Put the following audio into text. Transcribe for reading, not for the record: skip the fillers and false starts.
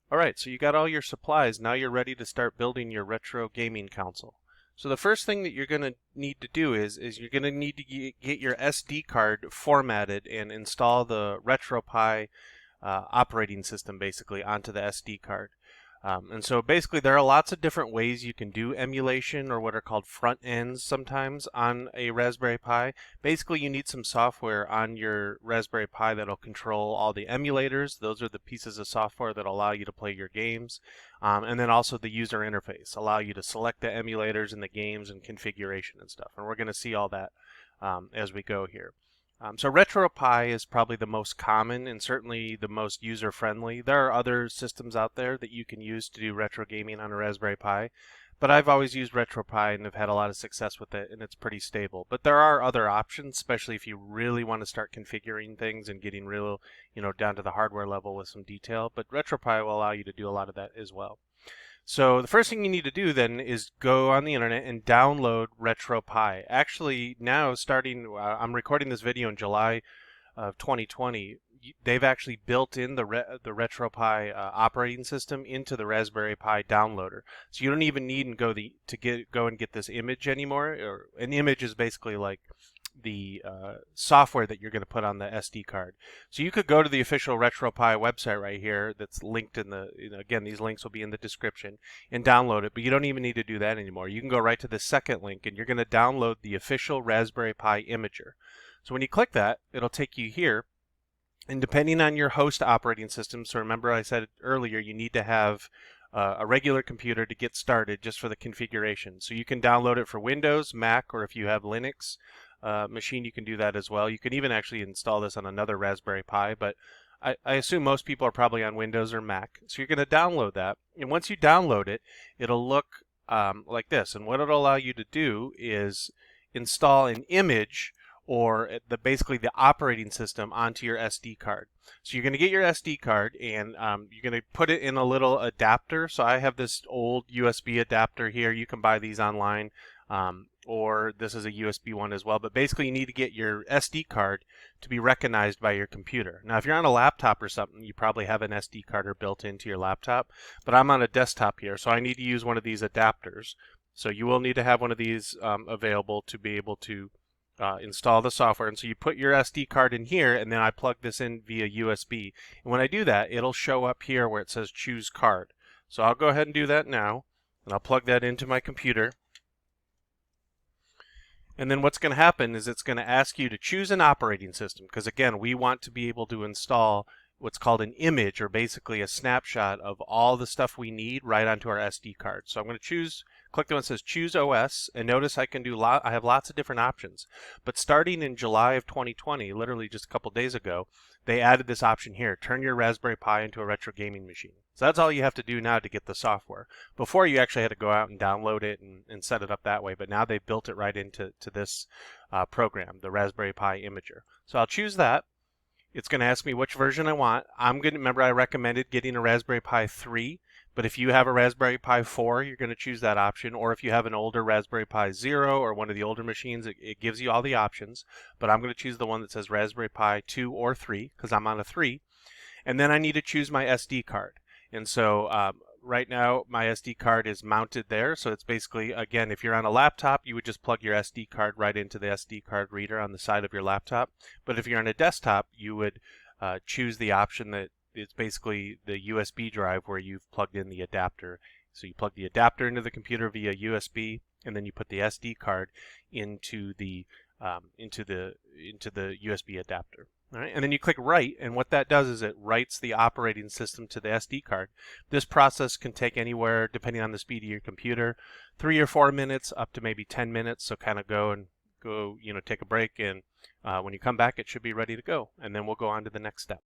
Alright, so you got all your supplies. Now you're ready to start building your retro gaming console. So the first thing that you're going to need to do is you're going to need to get your SD card formatted and install the RetroPie operating system basically onto the SD card. And so basically there are lots of different ways you can do emulation or what are called front ends sometimes on a Raspberry Pi. Basically you need some software on your Raspberry Pi that'll control all the emulators. Those are the pieces of software that allow you to play your games. And then also the user interface, allow you to select the emulators and the games and configuration and stuff. And we're going to see all that as we go here. So RetroPie is probably the most common and certainly the most user-friendly. There are other systems out there that you can use to do retro gaming on a Raspberry Pi, but I've always used RetroPie and have had a lot of success with it, and it's pretty stable. But there are other options, especially if you really want to start configuring things and getting real, down to the hardware level with some detail. But RetroPie will allow you to do a lot of that as well. So the first thing you need to do then is go on the internet and download RetroPie. Actually, now starting, I'm recording this video in July of 2020. They've actually built in the RetroPie operating system into the Raspberry Pi downloader. So you don't even need to go and get this image anymore. An image is basically like the software that you're going to put on the SD card. So you could go to the official RetroPie website right here that's linked in the, again, these links will be in the description, and download it, but you don't even need to do that anymore. You can go right to the second link and you're going to download the official Raspberry Pi imager. So when you click that, it'll take you here, and depending on your host operating system, so remember I said earlier you need to have a regular computer to get started just for the configuration. So you can download it for Windows, Mac, or if you have Linux machine, you can do that as well. You can even actually install this on another Raspberry Pi, but I assume most people are probably on Windows or Mac. So you're going to download that, and once you download it, it'll look like this. And what it'll allow you to do is install an image or basically the operating system onto your SD card. So you're going to get your SD card and you're going to put it in a little adapter. So I have this old USB adapter here. You can buy these online. Or this is a USB one as well, but basically you need to get your SD card to be recognized by your computer. Now if you're on a laptop or something, you probably have an SD card built into your laptop, but I'm on a desktop here, so I need to use one of these adapters. So you will need to have one of these available to be able to install the software. And so you put your SD card in here, and then I plug this in via USB. And when I do that, it'll show up here where it says choose card. So I'll go ahead and do that now, and I'll plug that into my computer. And then what's going to happen is it's going to ask you to choose an operating system, because again, we want to be able to install what's called an image, or basically a snapshot of all the stuff we need right onto our SD card. So I'm going to click the one that says choose OS, and notice I have lots of different options. But starting in July of 2020, literally just a couple days ago, they added this option here, turn your Raspberry Pi into a retro gaming machine. So that's all you have to do now to get the software. Before you actually had to go out and download it and set it up that way, but now they built it right into this program, the Raspberry Pi Imager. So I'll choose that. It's going to ask me which version I want. Remember I recommended getting a Raspberry Pi 3, but if you have a Raspberry Pi 4, you're going to choose that option. Or if you have an older Raspberry Pi 0 or one of the older machines, it gives you all the options. But I'm going to choose the one that says Raspberry Pi 2 or 3 because I'm on a 3. And then I need to choose my SD card. And so right now my SD card is mounted there. So it's basically, again, if you're on a laptop, you would just plug your SD card right into the SD card reader on the side of your laptop. But if you're on a desktop, you would choose the option that it's basically the USB drive where you've plugged in the adapter. So you plug the adapter into the computer via USB, and then you put the SD card into the USB adapter. All right, and then you click write, and what that does is it writes the operating system to the SD card. This process can take anywhere, depending on the speed of your computer, 3 or 4 minutes up to maybe 10 minutes. So kind of go, take a break, and when you come back, it should be ready to go. And then we'll go on to the next step.